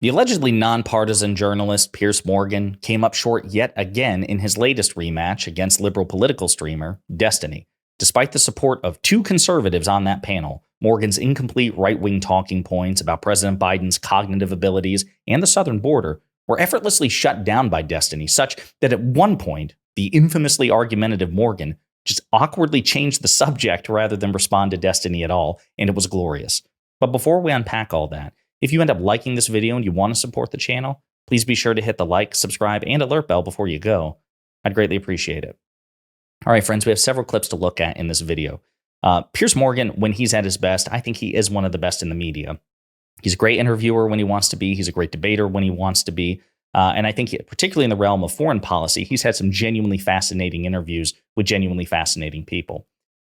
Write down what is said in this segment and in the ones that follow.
The allegedly nonpartisan journalist Piers Morgan came up short yet again in his latest rematch against liberal political streamer Destiny. Despite the support of two conservatives on that panel, Morgan's incomplete right-wing talking points about President Biden's cognitive abilities and the southern border were effortlessly shut down by Destiny, such that at one point, the infamously argumentative Morgan just awkwardly changed the subject rather than respond to Destiny at all, and it was glorious. But before we unpack all that, if you end up liking this video and you want to support the channel, please be sure to hit the like, subscribe, and alert bell before you go. I'd greatly appreciate it. All right, friends, we have several clips to look at in this video. Piers Morgan, when he's at his best, I think he is one of the best in the media. He's a great interviewer when he wants to be. He's a great debater when he wants to be. And I think particularly in the realm of foreign policy, he's had some genuinely fascinating interviews with genuinely fascinating people.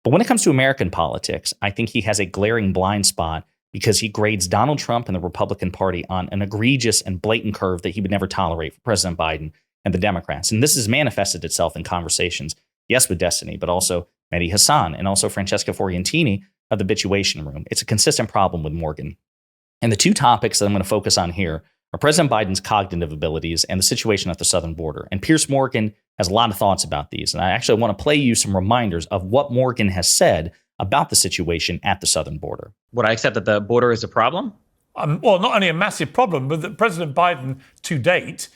But when it comes to American politics, I think he has a glaring blind spot because he grades Donald Trump and the Republican Party on an egregious and blatant curve that he would never tolerate for President Biden and the Democrats. And this has manifested itself in conversations, yes, with Destiny, but also Mehdi Hassan and also Francesca Fortini of the Bituation Room. It's a consistent problem with Morgan. And the two topics that I'm going to focus on here are President Biden's cognitive abilities and the situation at the southern border. And Piers Morgan has a lot of thoughts about these. And I actually want to play you some reminders of what Morgan has said about the situation at the southern border. Would I accept that the border is a problem? Well, not only a massive problem, but that President Biden, to date,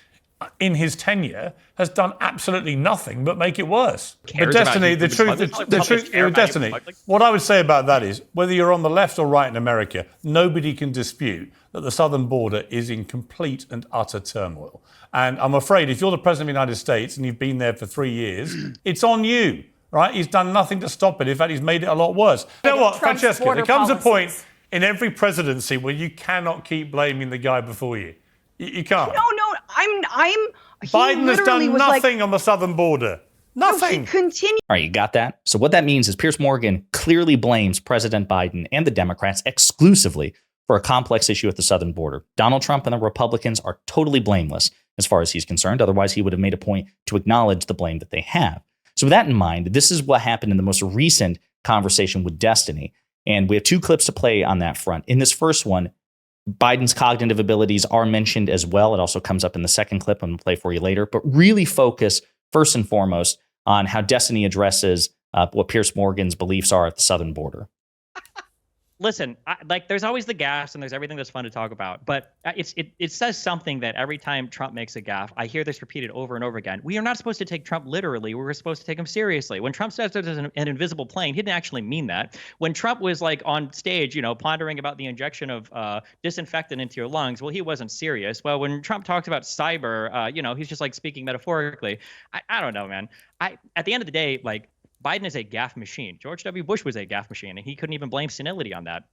in his tenure, has done absolutely nothing but make it worse. But Destiny, the truth, Destiny, what I would say about that is, whether you're on the left or right in America, nobody can dispute that the southern border is in complete and utter turmoil. And I'm afraid if you're the President of the United States and you've been there for 3 years, it's on you. Right? He's done nothing to stop it. In fact, he's made it a lot worse. You know what, Francesca, there comes a point in every presidency where you cannot keep blaming the guy before you. You can't. No, Biden has done nothing on the southern border. Nothing. No, continue. All right, you got that? So what that means is Piers Morgan clearly blames President Biden and the Democrats exclusively for a complex issue at the southern border. Donald Trump and the Republicans are totally blameless as far as he's concerned. Otherwise, he would have made a point to acknowledge the blame that they have. So with that in mind, this is what happened in the most recent conversation with Destiny. And we have two clips to play on that front. In this first one, Biden's cognitive abilities are mentioned as well. It also comes up in the second clip I'm going to play for you later. But really focus, first and foremost, on how Destiny addresses what Piers Morgan's beliefs are at the southern border. Listen, there's always the gaffes and there's everything that's fun to talk about. But it says something that every time Trump makes a gaffe, I hear this repeated over and over again. We are not supposed to take Trump literally. We're supposed to take him seriously. When Trump says there's an invisible plane, he didn't actually mean that. When Trump was on stage, pondering about the injection of disinfectant into your lungs, well, he wasn't serious. Well, when Trump talks about cyber, he's just speaking metaphorically. I don't know, man. At the end of the day, Biden is a gaffe machine. George W. Bush was a gaffe machine, and he couldn't even blame senility on that.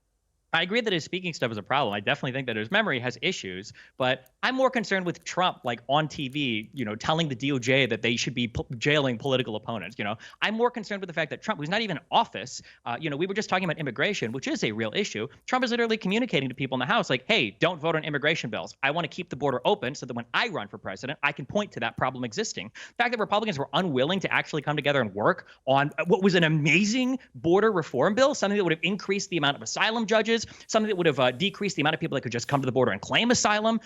I agree that his speaking stuff is a problem. I definitely think that his memory has issues, but I'm more concerned with Trump, on TV, telling the DOJ that they should be jailing political opponents. I'm more concerned with the fact that Trump, who's not even in office, we were just talking about immigration, which is a real issue. Trump is literally communicating to people in the House, hey, don't vote on immigration bills. I want to keep the border open so that when I run for president, I can point to that problem existing. The fact that Republicans were unwilling to actually come together and work on what was an amazing border reform bill, something that would have increased the amount of asylum judges, something that would have decreased the amount of people that could just come to the border and claim asylum.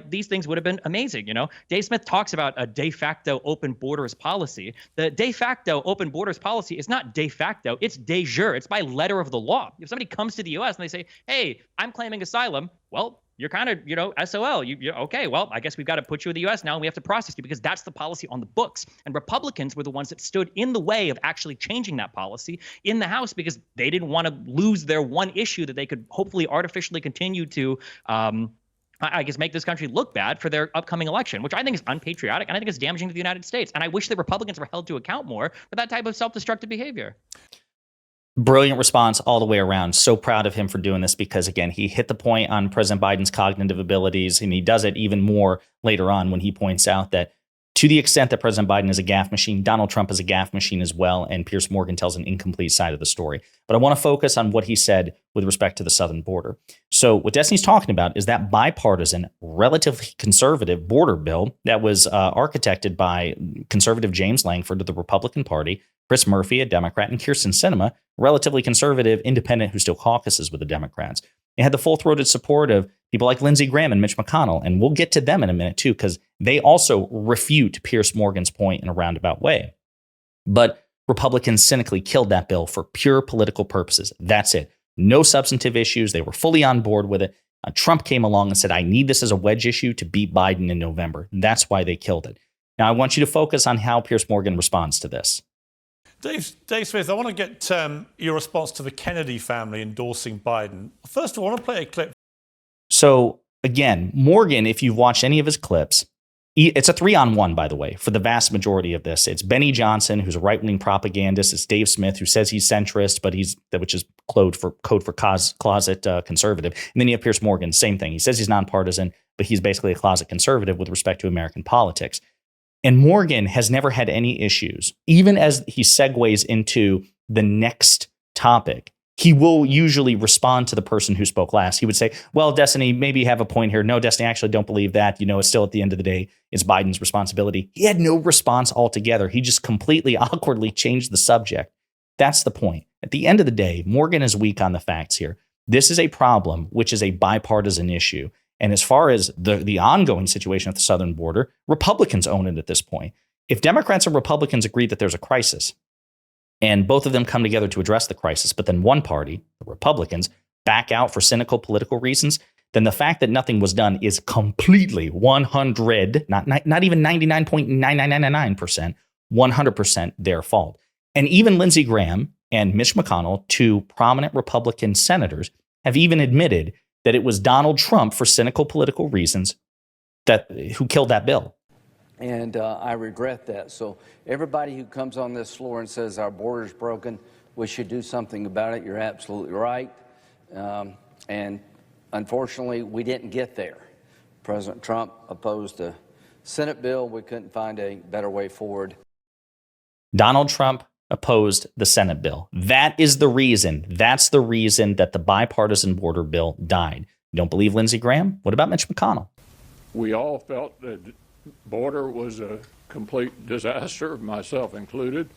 These things would have been amazing. Dave Smith talks about a de facto open borders policy. The de facto open borders policy is not de facto, it's de jure. It's by letter of the law. If somebody comes to the U.S. and they say, hey, I'm claiming asylum, well, you're kind of, SOL. You're okay, well, I guess we've got to put you in the U.S. now and we have to process you because that's the policy on the books. And Republicans were the ones that stood in the way of actually changing that policy in the House because they didn't want to lose their one issue that they could hopefully artificially continue to, make this country look bad for their upcoming election, which I think is unpatriotic and I think is damaging to the United States. And I wish that Republicans were held to account more for that type of self-destructive behavior. Brilliant response all the way around. So proud of him for doing this because, again, he hit the point on President Biden's cognitive abilities, and he does it even more later on when he points out that to the extent that President Biden is a gaffe machine, Donald Trump is a gaffe machine as well, and Piers Morgan tells an incomplete side of the story. But I want to focus on what he said with respect to the southern border. So what Destiny's talking about is that bipartisan, relatively conservative border bill that was architected by conservative James Langford of the Republican Party, Chris Murphy, a Democrat, and Kyrsten Sinema, relatively conservative independent who still caucuses with the Democrats. It had the full-throated support of people like Lindsey Graham and Mitch McConnell, and we'll get to them in a minute too, because they also refute Piers Morgan's point in a roundabout way. But Republicans cynically killed that bill for pure political purposes. That's it. No substantive issues. They were fully on board with it. Trump came along and said, I need this as a wedge issue to beat Biden in November. That's why they killed it. Now, I want you to focus on how Piers Morgan responds to this. Dave Smith, I want to get your response to the Kennedy family endorsing Biden. First of all, I want to play a clip. So, again, Morgan, if you've watched any of his clips, it's a 3-on-1, by the way, for the vast majority of this. It's Benny Johnson, who's a right-wing propagandist. It's Dave Smith, who says he's centrist, but which is code for closet conservative. And then you have Piers Morgan, same thing. He says he's nonpartisan, but he's basically a closet conservative with respect to American politics. And Morgan has never had any issues. Even as he segues into the next topic, he will usually respond to the person who spoke last. He would say, well, Destiny, maybe you have a point here. No, Destiny, I actually don't believe that. It's still at the end of the day, it's Biden's responsibility. He had no response altogether. He just completely awkwardly changed the subject. That's the point. At the end of the day, Morgan is weak on the facts here. This is a problem, which is a bipartisan issue. And as far as the ongoing situation at the southern border, Republicans own it at this point. If Democrats and Republicans agree that there's a crisis, and both of them come together to address the crisis, but then one party, the Republicans, back out for cynical political reasons, then the fact that nothing was done is completely 100, not even 99.9999%, 100% their fault. And even Lindsey Graham and Mitch McConnell, two prominent Republican senators, have even admitted that it was Donald Trump, for cynical political reasons, who killed that bill. And I regret that. So everybody who comes on this floor and says our border's broken, we should do something about it, you're absolutely right. And unfortunately, we didn't get there. President Trump opposed a Senate bill. We couldn't find a better way forward. Donald Trump opposed the Senate bill. That is the reason. That's the reason that the bipartisan border bill died. You don't believe Lindsey Graham? What about Mitch McConnell? We all felt that the border was a complete disaster, myself included.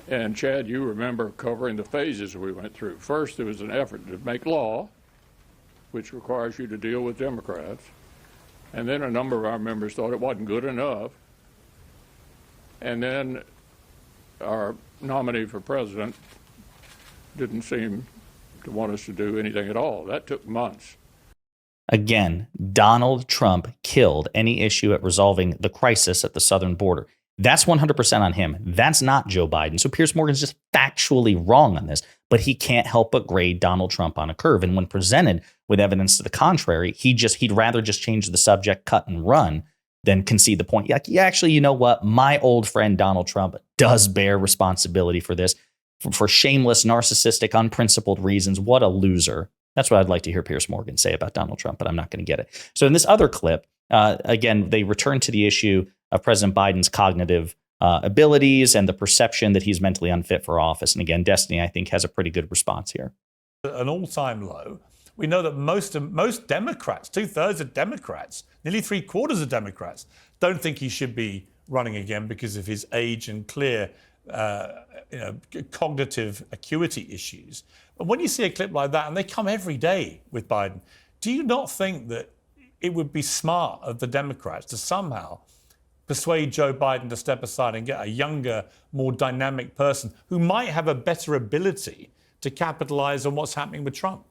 And Chad, you remember covering the phases we went through. First, there was an effort to make law, which requires you to deal with Democrats. And then a number of our members thought it wasn't good enough. And then our nominee for president didn't seem to want us to do anything at all. That took months. Again, Donald Trump killed any issue at resolving the crisis at the southern border. That's 100% on him. That's not Joe Biden. So Piers Morgan's just factually wrong on this, but he can't help but grade Donald Trump on a curve. And when presented with evidence to the contrary, he'd rather just change the subject, cut and run, than concede the point. Yeah, actually, you know what? My old friend Donald Trump does bear responsibility for this, for shameless, narcissistic, unprincipled reasons. What a loser. That's what I'd like to hear Piers Morgan say about Donald Trump, but I'm not going to get it. So in this other clip, again, they return to the issue of President Biden's cognitive abilities and the perception that he's mentally unfit for office. And again, Destiny, I think, has a pretty good response here. An all-time low. We know that most Democrats, 2/3 of Democrats, nearly 3/4 of Democrats, don't think he should be running again because of his age and clear cognitive acuity issues. But when you see a clip like that, and they come every day with Biden, do you not think that it would be smart of the Democrats to somehow persuade Joe Biden to step aside and get a younger, more dynamic person who might have a better ability to capitalize on what's happening with Trump?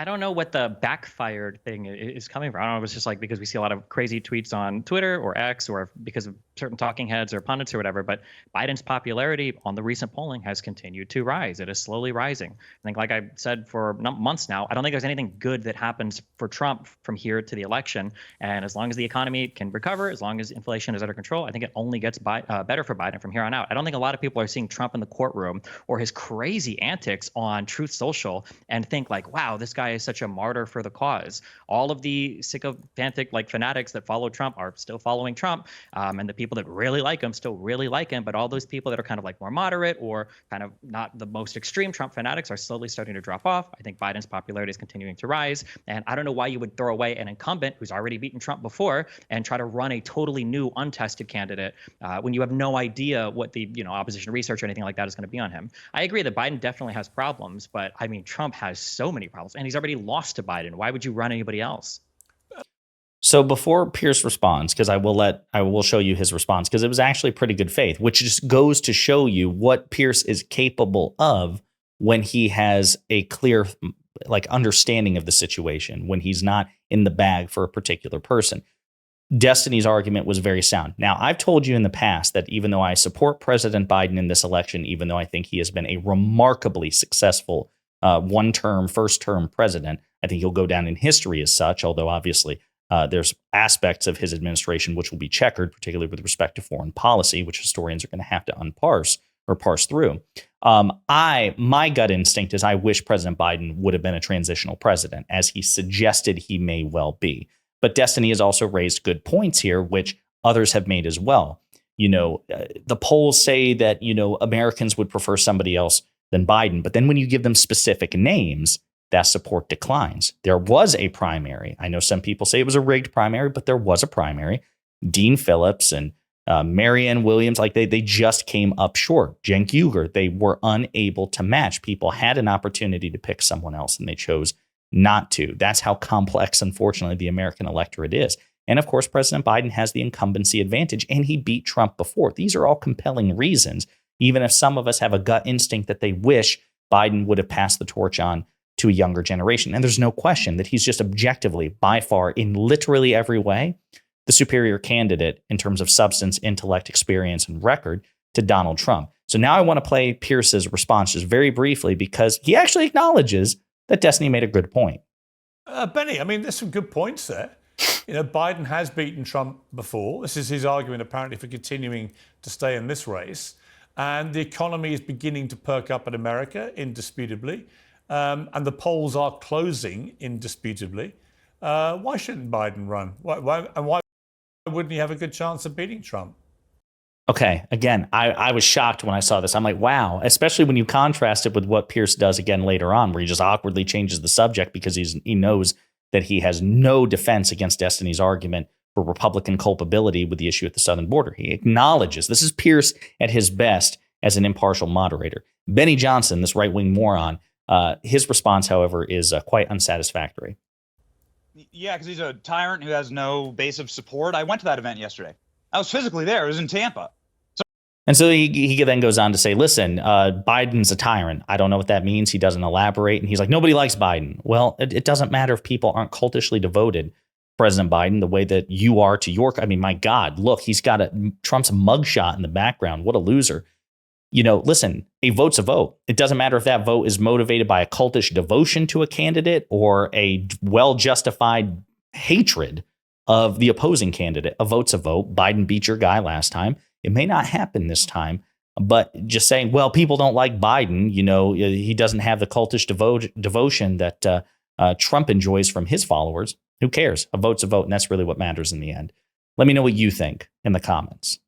I don't know what the backfired thing is coming from. I don't know if it's just like because we see a lot of crazy tweets on Twitter or X, or because of certain talking heads or pundits or whatever. But Biden's popularity on the recent polling has continued to rise. It is slowly rising. I think, like I said for months now, I don't think there's anything good that happens for Trump from here to the election. And as long as the economy can recover, as long as inflation is under control, I think it only gets better for Biden from here on out. I don't think a lot of people are seeing Trump in the courtroom or his crazy antics on Truth Social and think like, wow, this guy guy is such a martyr for the cause. All of the sycophantic fanatics that follow Trump are still following Trump, and the people that really like him still really like him. But all those people that are kind of more moderate or kind of not the most extreme Trump fanatics are slowly starting to drop off. I think Biden's popularity is continuing to rise, and I don't know why you would throw away an incumbent who's already beaten Trump before and try to run a totally new, untested candidate when you have no idea what the opposition research or anything like that is going to be on him. I agree that Biden definitely has problems, but I mean, Trump has so many problems, and he's already lost to Biden. Why would you run anybody else? So before Piers responds, because I will show you his response, because it was actually pretty good faith, which just goes to show you what Piers is capable of when he has a clear understanding of the situation, when he's not in the bag for a particular person. Destiny's argument was very sound. Now, I've told you in the past that even though I support President Biden in this election, even though I think he has been a remarkably successful first-term president, I think he'll go down in history as such, although obviously there's aspects of his administration which will be checkered, particularly with respect to foreign policy, which historians are going to have to parse through. My gut instinct is I wish President Biden would have been a transitional president, as he suggested he may well be. But Destiny has also raised good points here, which others have made as well. The polls say that, Americans would prefer somebody else than Biden. But then when you give them specific names, that support declines. There was a primary. I know some people say it was a rigged primary, but there was a primary. Dean Phillips and Marianne Williams, they just came up short. Cenk Uygur, they were unable to match. People had an opportunity to pick someone else, and they chose not to. That's how complex, unfortunately, the American electorate is. And of course, President Biden has the incumbency advantage, and he beat Trump before. These are all compelling reasons, even if some of us have a gut instinct that they wish Biden would have passed the torch on to a younger generation. And there's no question that he's just objectively, by far, in literally every way, the superior candidate in terms of substance, intellect, experience, and record to Donald Trump. So now I want to play Pierce's response just very briefly, because he actually acknowledges that Destiny made a good point. Benny, I mean, there's some good points there. Biden has beaten Trump before. This is his argument, apparently, for continuing to stay in this race. And the economy is beginning to perk up in America, indisputably. And the polls are closing, indisputably. Why shouldn't Biden run? Why wouldn't he have a good chance of beating Trump? Okay, again, I was shocked when I saw this. I'm like, wow, especially when you contrast it with what Pierce does again later on, where he just awkwardly changes the subject because he knows that he has no defense against Destiny's argument for Republican culpability with the issue at the southern border. He acknowledges this is Pierce at his best as an impartial moderator. Benny Johnson, this right-wing moron, his response, however, is quite unsatisfactory. Yeah, because he's a tyrant who has no base of support. I went to that event yesterday. I was physically there. It was in Tampa. And so he then goes on to say, listen, Biden's a tyrant. I don't know what that means. He doesn't elaborate. And he's like, nobody likes Biden. Well, it doesn't matter if people aren't cultishly devoted to President Biden the way that you are to York. I mean, my God, look, he's got Trump's mugshot in the background. What a loser. Listen, a vote's a vote. It doesn't matter if that vote is motivated by a cultish devotion to a candidate or a well-justified hatred of the opposing candidate. A vote's a vote. Biden beat your guy last time. It may not happen this time, but just saying, well, people don't like Biden. He doesn't have the cultish devotion that Trump enjoys from his followers. Who cares? A vote's a vote, and that's really what matters in the end. Let me know what you think in the comments.